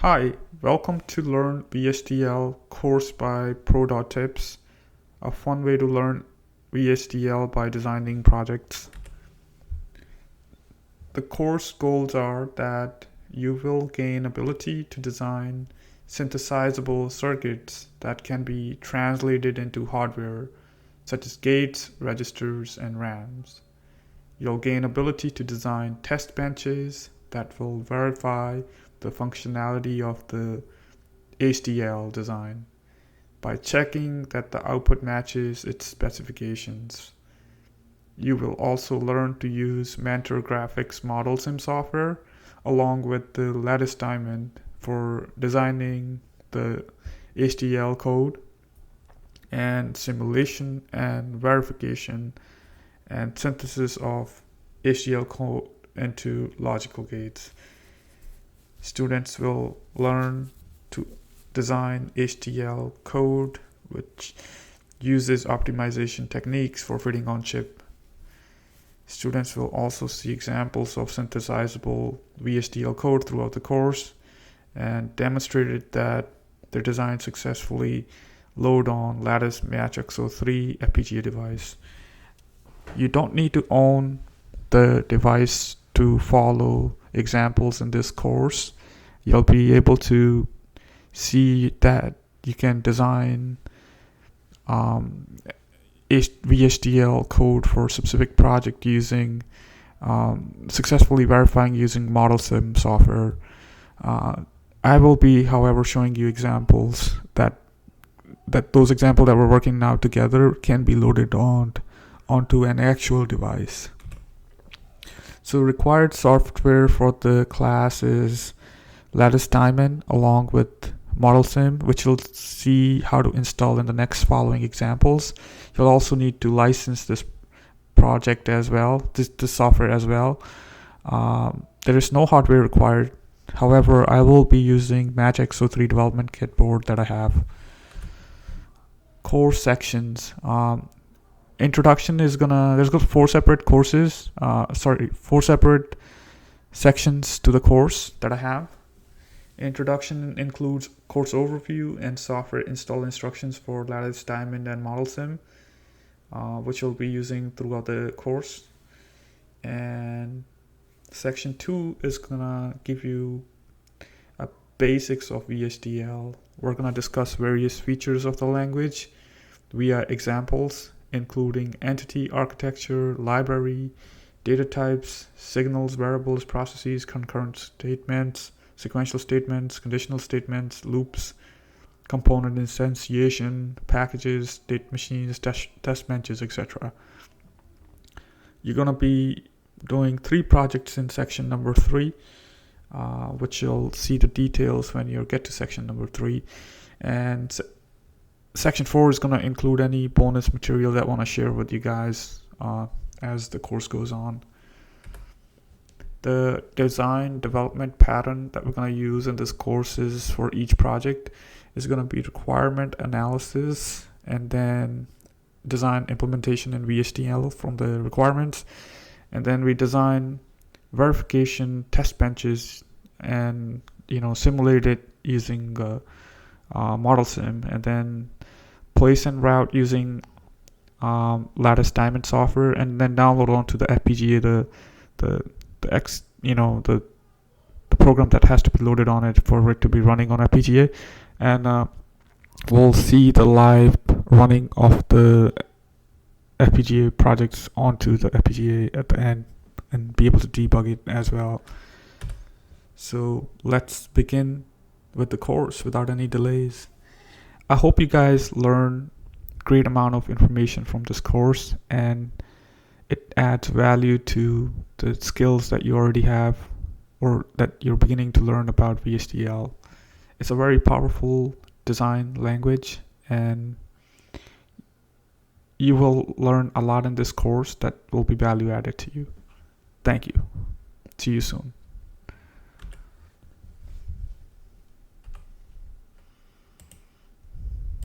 Hi, welcome to Learn VHDL course by Pro.Tips, a fun way to learn VHDL by designing projects. The course goals are that you will gain ability to design synthesizable circuits that can be translated into hardware, such as gates, registers, and RAMs. You'll gain ability to design test benches that will verify the functionality of the VHDL design by checking that the output matches its specifications. You will also learn to use Mentor Graphics Model Sim software along with the Lattice Diamond for designing the VHDL code and simulation and verification and synthesis of VHDL code into logical gates. Students will learn to design VHDL code which uses optimization techniques for fitting on chip. Students will also see examples of synthesizable VHDL code throughout the course and demonstrated that their design successfully load on Lattice MatchXO3 FPGA device. You don't need to own the device to follow examples in this course. You'll be able to see that you can design VHDL code for a specific project using successfully verifying using Model Sim software. I will be, however, showing you examples that those examples that we're working now together can be loaded onto an actual device. So required software for the class is Lattice Diamond along with Model Sim, which you'll see how to install in the next following examples. You'll also need to license this project as well, this software as well. There is no hardware required. However, I will be using MatchXO3 development kit board that I have. Course sections. Introduction is there's four separate courses, four separate sections to the course that I have. Introduction includes course overview and software install instructions for Lattice Diamond and Model Sim, which you'll be using throughout the course. And section 2 is gonna give you a basics of VHDL. We're gonna discuss various features of the language via examples, including entity architecture, library, data types, signals, variables, processes, concurrent statements, sequential statements, conditional statements, loops, component instantiation, packages, state machines, test benches, etc. You're going to be doing 3 projects in section number 3, which you'll see the details when you get to section number 3. And section 4 is going to include any bonus material that I want to share with you guys as the course goes on. The design development pattern that we're going to use in this course is for each project is going to be requirement analysis and then design implementation in VHDL from the requirements, and then we design verification test benches and simulate it using Model Sim, and then place and route using Lattice Diamond software, and then download onto the FPGA the program that has to be loaded on it for it to be running on FPGA, and we'll see the live running of the FPGA projects onto the FPGA at the end and be able to debug it as well. So let's begin with the course without any delays. I hope you guys learn great amount of information from this course and it adds value to the skills that you already have or that you're beginning to learn about VHDL. It's a very powerful design language and you will learn a lot in this course that will be value added to you. Thank you. See you soon.